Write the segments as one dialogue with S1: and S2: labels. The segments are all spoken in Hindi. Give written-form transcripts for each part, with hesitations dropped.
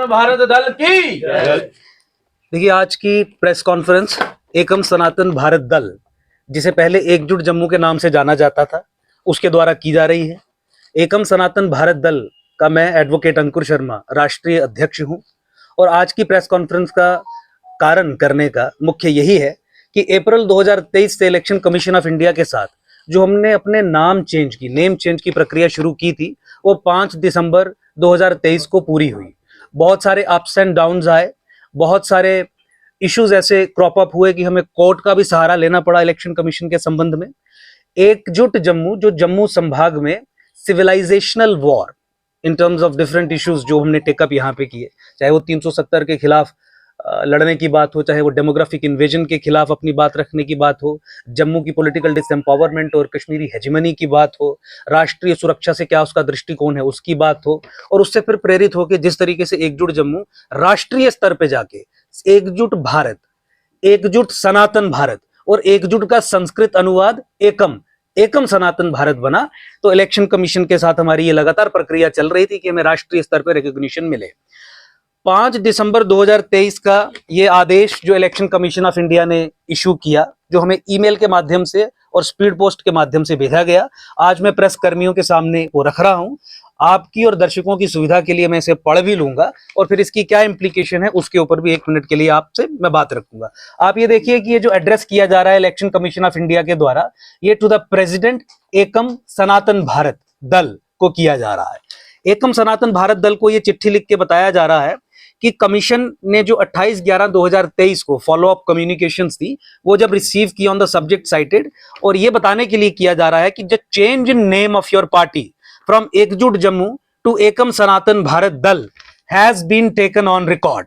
S1: सनातन भारत दल की।
S2: देखिए, आज की प्रेस कॉन्फ्रेंस एकम सनातन भारत दल, जिसे पहले एकजुट जम्मू के नाम से जाना जाता था, उसके द्वारा की जा रही है। एकम सनातन भारत दल का मैं एडवोकेट अंकुर शर्मा राष्ट्रीय अध्यक्ष हूं और आज की प्रेस कॉन्फ्रेंस का कारण करने का मुख्य यही है कि अप्रैल 2023 से इलेक्शन कमीशन ऑफ इंडिया के साथ जो हमने अपने नेम चेंज की प्रक्रिया शुरू की थी, वो 5 दिसंबर 2023 को पूरी हुई। बहुत सारे अप्स एंड डाउन्स आए, बहुत सारे इश्यूज ऐसे क्रॉप अप हुए कि हमें कोर्ट का भी सहारा लेना पड़ा इलेक्शन कमीशन के संबंध में। एकजुट जम्मू, जो जम्मू संभाग में civilisational war in terms of different issues जो हमने टेकअप यहाँ पे किए, चाहे वो 370 के खिलाफ लड़ने की बात हो, चाहे वो डेमोग्राफिक इन्वेजन के खिलाफ अपनी बात रखने की बात हो, जम्मू की पॉलिटिकल डिसएम्पावरमेंट और कश्मीरी हेजिमनी की बात हो, राष्ट्रीय सुरक्षा से क्या उसका दृष्टिकोण है उसकी बात हो, और उससे फिर प्रेरित होकर जिस तरीके से एकजुट जम्मू राष्ट्रीय स्तर पे जाके एकजुट भारत, एकजुट सनातन भारत और एकजुट का संस्कृत अनुवाद एकम सनातन भारत बना। तो इलेक्शन कमीशन के साथ हमारी ये लगातार प्रक्रिया चल रही थी कि हमें राष्ट्रीय स्तर पर रिकॉग्निशन मिले। 5 दिसंबर 2023 का ये आदेश जो इलेक्शन कमीशन ऑफ इंडिया ने इशू किया, जो हमें ईमेल के माध्यम से और स्पीड पोस्ट के माध्यम से भेजा गया, आज मैं प्रेस कर्मियों के सामने वो रख रहा हूं। आपकी और दर्शकों की सुविधा के लिए मैं इसे पढ़ भी लूंगा और फिर इसकी क्या इंप्लीकेशन है उसके ऊपर भी 1 मिनट के लिए आपसे मैं बात रखूंगा। आप ये देखिए कि ये जो एड्रेस किया जा रहा है इलेक्शन कमीशन ऑफ इंडिया के द्वारा, ये टू द प्रेसिडेंट एकम सनातन भारत दल को किया जा रहा है। एकम सनातन भारत दल को ये चिट्ठी लिख के बताया जा रहा है कि कमीशन ने जो 28/11/2023 को फॉलोअप कम्युनिकेशंस थी, वो जब रिसीव की ऑन द सब्जेक्ट साइटेड, और ये बताने के लिए किया जा रहा है कि the change in name of your party from Ekjut Jammu to Ekam Sanatan Bharat Dal has been taken on record.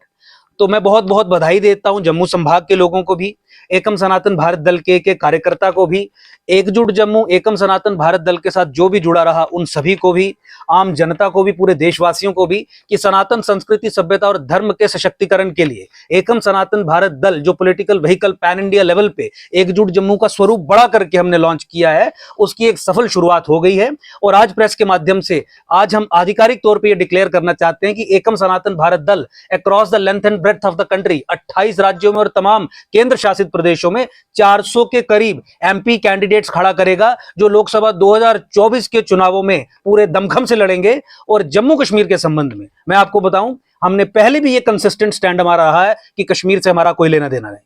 S2: तो मैं बहुत बहुत बधाई देता हूं जम्मू संभाग के लोगों को भी, एकम सनातन भारत दल के कार्यकर्ता को भी, एकजुट जम्मू एकम सनातन भारत दल के साथ जो भी जुड़ा रहा उन सभी को भी, आम जनता को भी, पूरे देशवासियों को भी, कि सनातन संस्कृति, सभ्यता और धर्म के सशक्तिकरण के लिए एकम सनातन भारत दल जो political vehicle pan India level पे एकजुट जम्मू का स्वरूप बड़ा करके हमने लॉन्च किया है, उसकी एक सफल शुरुआत हो गई है। और आज प्रेस के माध्यम से आज हम आधिकारिक तौर पर यह डिक्लेयर करना चाहते हैं कि एकम Sanatan Bharat Dal across the length and breadth of the country 28 राज्यों में और तमाम केंद्र शासित प्रदेशों में 400 के करीब एमपी कैंडिडेट्स खड़ा करेगा, जो लोकसभा 2024 के चुनावों में पूरे दमखम से लड़ेंगे। और जम्मू कश्मीर के संबंध में मैं आपको बताऊं, हमने पहले भी ये कंसिस्टेंट स्टैंड हमारा रहा है कि कश्मीर से हमारा कोई लेना देना नहीं।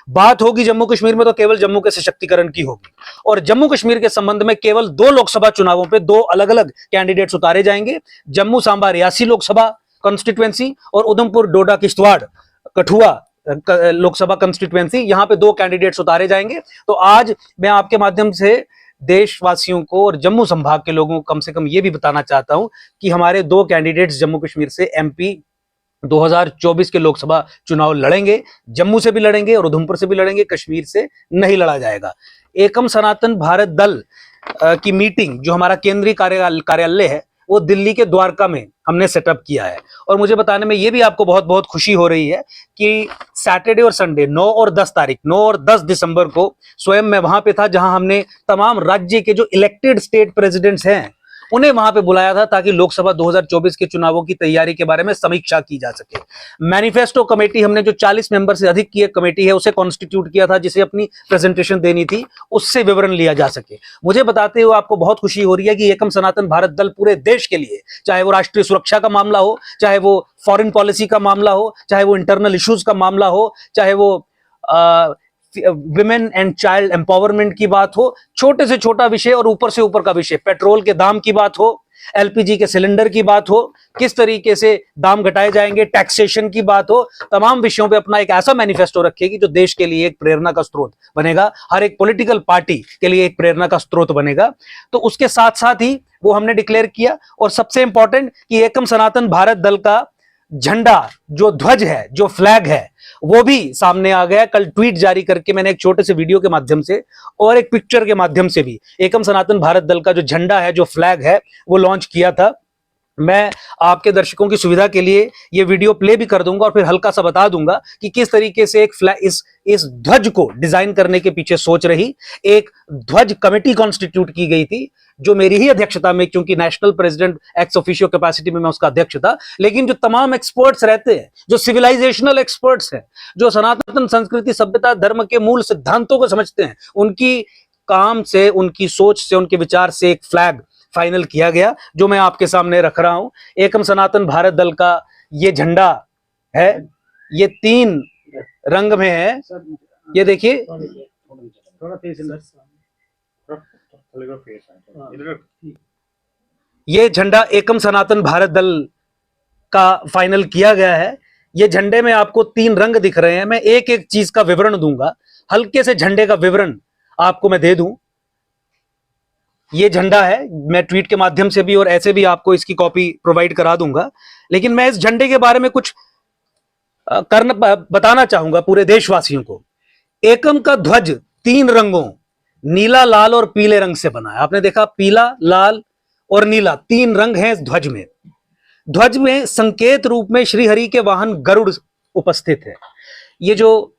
S2: बात होगी जम्मू कश्मीर में तो केवल जम्मू के सशक्तिकरण की होगी, और जम्मू कश्मीर के संबंध में केवल 2 लोकसभा चुनावों पे 2 अलग अलग कैंडिडेट्स उतारे जाएंगे। जम्मू सांबा रियासी लोकसभा कॉन्स्टिट्यूएंसी और उधमपुर डोडा किश्तवाड़ कठुआ लोकसभा कंस्टिट्यूएंसी, यहां पे 2 कैंडिडेट्स उतारे जाएंगे। तो आज मैं आपके माध्यम से देशवासियों को और जम्मू संभाग के लोगों को कम से कम ये भी बताना चाहता हूं कि हमारे 2 कैंडिडेट्स जम्मू कश्मीर से एमपी 2024 के लोकसभा चुनाव लड़ेंगे, जम्मू से भी लड़ेंगे और उधमपुर से भी लड़ेंगे, कश्मीर से नहीं लड़ा जाएगा। एकम सनातन भारत दल की मीटिंग जो हमारा केंद्रीय कार्यालय है वो दिल्ली के द्वारका में हमने सेटअप किया है। और मुझे बताने में ये भी आपको बहुत बहुत खुशी हो रही है कि सैटरडे और संडे 9 और 10 दिसंबर को स्वयं मैं वहां पे था, जहां हमने तमाम राज्य के जो इलेक्टेड स्टेट प्रेसिडेंट्स हैं उन्हें वहां पे बुलाया था, ताकि लोकसभा 2024 के चुनावों की तैयारी के बारे में समीक्षा की जा सके। मैनिफेस्टो कमेटी हमने जो 40 मेंबर से अधिक की एक कमेटी है उसे कॉन्स्टिट्यूट किया था, जिसे अपनी प्रेजेंटेशन देनी थी, उससे विवरण लिया जा सके। मुझे बताते हुए आपको बहुत खुशी हो रही है कि एकम सनातन भारत दल पूरे देश के लिए, चाहे वो राष्ट्रीय सुरक्षा का मामला हो, चाहे वो फॉरेन पॉलिसी का मामला हो, चाहे वो इंटरनल इश्यूज का मामला हो, चाहे वो विमेन एंड चाइल्ड एम्पावरमेंट की बात हो, छोटे से छोटा विषय और ऊपर से ऊपर का विषय, पेट्रोल के दाम की बात हो, एलपीजी के सिलेंडर की बात हो, किस तरीके से दाम घटाए जाएंगे, टैक्सेशन की बात हो, तमाम विषयों पे अपना एक ऐसा मैनिफेस्टो रखेगी जो देश के लिए एक प्रेरणा का स्रोत बनेगा, हर एक पॉलिटिकल पार्टी के लिए एक प्रेरणा का स्रोत बनेगा। तो उसके साथ साथ ही वो हमने डिक्लेयर किया। और सबसे इंपॉर्टेंट कि एकम सनातन भारत दल का झंडा, जो ध्वज है, जो फ्लैग है, वो भी सामने आ गया। कल ट्वीट जारी करके मैंने एक छोटे से वीडियो के माध्यम से और एक पिक्चर के माध्यम से भी एकम सनातन भारत दल का जो झंडा है, जो फ्लैग है, वो लॉन्च किया था। मैं आपके दर्शकों की सुविधा के लिए ये वीडियो प्ले भी कर दूंगा और फिर हल्का सा बता दूंगा कि किस तरीके से एक इस ध्वज को डिजाइन करने के पीछे सोच रही एक ध्वज कमेटी कॉन्स्टिट्यूट की गई थी, जो मेरी ही अध्यक्षता में, क्योंकि national president ex officio capacity में मैं उसका अध्यक्ष था, लेकिन जो तमाम एक्सपर्ट्स रहते हैं, जो सिविलाइजेशनल एक्सपर्ट्स हैं, जो सनातन संस्कृति सभ्यता धर्म के मूल सिद्धांतों को समझते हैं, उनकी काम से, उनकी सोच से, उनके विचार से एक फ्लैग फाइनल किया गया, जो मैं आपके सामने रख रहा हूं। एकम सनातन भारत दल का ये झंडा है, ये 3 रंग में है। ये देखिए, ये झंडा एकम सनातन भारत दल का फाइनल किया गया है। ये झंडे में आपको 3 रंग दिख रहे हैं। मैं एक एक चीज का विवरण दूंगा, हल्के से झंडे का विवरण आपको मैं दे दूं। ये झंडा है, मैं ट्वीट के माध्यम से भी और ऐसे भी आपको इसकी कॉपी प्रोवाइड करा दूंगा, लेकिन मैं इस झंडे के बारे में कुछ बताना चाहूंगा पूरे देशवासियों को। एकम का ध्वज 3 रंगों, नीला, लाल और पीले रंग से बना है। आपने देखा, पीला, लाल और नीला 3 रंग हैं इस ध्वज में। ध्वज में संकेत रूप में श्रीहरि के वाहन गरुड़ उपस्थित है। ये जो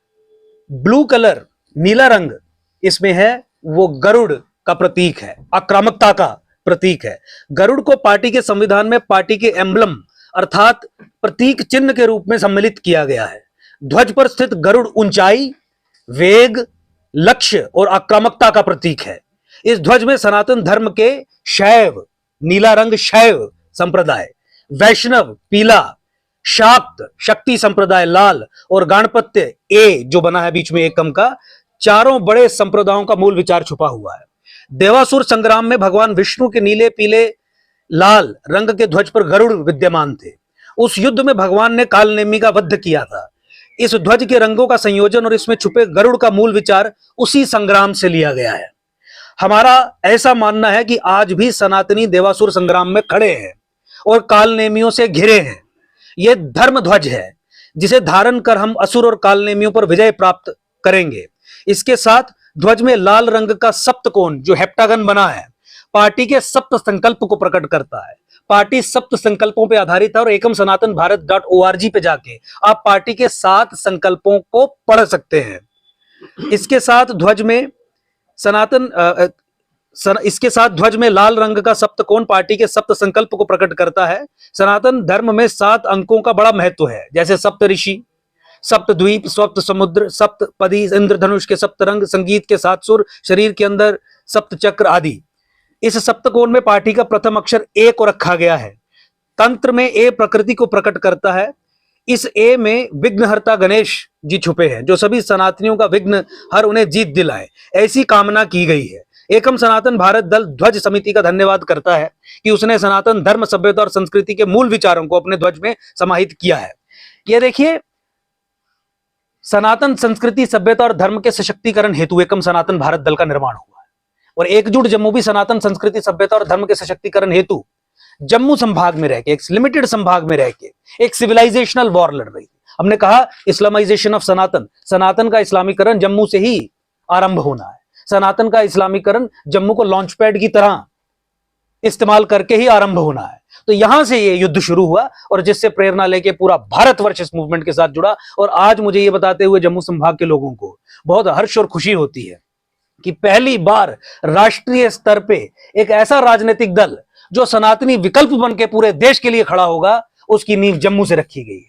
S2: ब्लू कलर, नीला रंग इसमें है, वो गरुड़ का प्रतीक है, आक्रामकता का प्रतीक है। गरुड़ को पार्टी के संविधान में पार्टी के एम्बलम अर्थात प्रतीक चिन्ह के रूप में सम्मिलित किया गया है। ध्वज पर स्थित गरुड़ ऊंचाई, वेग, लक्ष्य और आक्रामकता का प्रतीक है। इस ध्वज में सनातन धर्म के शैव, नीला रंग शैव संप्रदाय, वैष्णव पीला, शाक्त शक्ति संप्रदाय लाल और गाणपत्य ए जो बना है बीच में एकम का, चारों बड़े संप्रदायों का मूल विचार छुपा हुआ है। देवासुर संग्राम में भगवान विष्णु के नीले, पीले, लाल रंग के ध्वज पर गरुड़ विद्यमान थे। उस युद्ध में भगवान ने कालनेमी का वध किया था। इस ध्वज के रंगों का संयोजन और इसमें छुपे गरुड़ का मूल विचार उसी संग्राम से लिया गया है। हमारा ऐसा मानना है कि आज भी सनातनी देवासुर संग्राम में खड़े हैं और कालनेमियों से घिरे हैं। यह धर्म ध्वज है जिसे धारण कर हम असुर और कालनेमियों पर विजय प्राप्त करेंगे। इसके साथ ध्वज में लाल रंग का सप्तकोण जो हेप्टागन बना है, पार्टी के सप्त संकल्प को प्रकट करता है। पार्टी सप्त संकल्पों पर आधारित है और एकम सनातन भारत.org पे जाके आप पार्टी के 7 संकल्पों को पढ़ सकते हैं। इसके साथ ध्वज में लाल रंग का सप्तकोण पार्टी के सप्त संकल्प को प्रकट करता है। सनातन धर्म में 7 अंकों का बड़ा महत्व है, जैसे सप्त ऋषि, सप्त द्वीप, सप्त समुद्र, सप्तपदी, इंद्रधनुष के 7 रंग, संगीत के 7 सुर, शरीर के अंदर 7 चक्र आदि। इस सप्तकोण में पार्टी का प्रथम अक्षर ए को रखा गया है। तंत्र में ए प्रकृति को प्रकट करता है। इस ए में विघ्नहर्ता गणेश जी छुपे हैं, जो सभी सनातनियों का विघ्न हर उन्हें जीत दिलाए, ऐसी कामना की गई है। एकम सनातन भारत दल ध्वज समिति का धन्यवाद करता है कि उसने सनातन धर्म, सभ्यता और संस्कृति के मूल विचारों को अपने ध्वज में समाहित किया है। यह देखिए, सनातन संस्कृति, सभ्यता और धर्म के सशक्तिकरण हेतु एकम सनातन भारत दल का निर्माण हुआ है और एकजुट जम्मू भी सनातन संस्कृति, सभ्यता और धर्म के सशक्तिकरण हेतु जम्मू संभाग में रहकर, एक लिमिटेड संभाग में रहकर एक सिविलाइजेशनल वॉर लड़ रही थी। हमने कहा इस्लामाइजेशन ऑफ सनातन, सनातन का इस्लामीकरण जम्मू से ही आरंभ होना है। सनातन का इस्लामीकरण जम्मू को लॉन्च पैड की तरह इस्तेमाल करके ही आरंभ होना है। तो यहां से ये युद्ध शुरू हुआ और जिससे प्रेरणा लेके पूरा भारतवर्ष इस मूवमेंट के साथ जुड़ा। और आज मुझे ये बताते हुए जम्मू संभाग के लोगों को बहुत हर्ष और खुशी होती है कि पहली बार राष्ट्रीय स्तर पे एक ऐसा राजनीतिक दल जो सनातनी विकल्प बन के पूरे देश के लिए खड़ा होगा, उसकी नींव जम्मू से रखी गई है।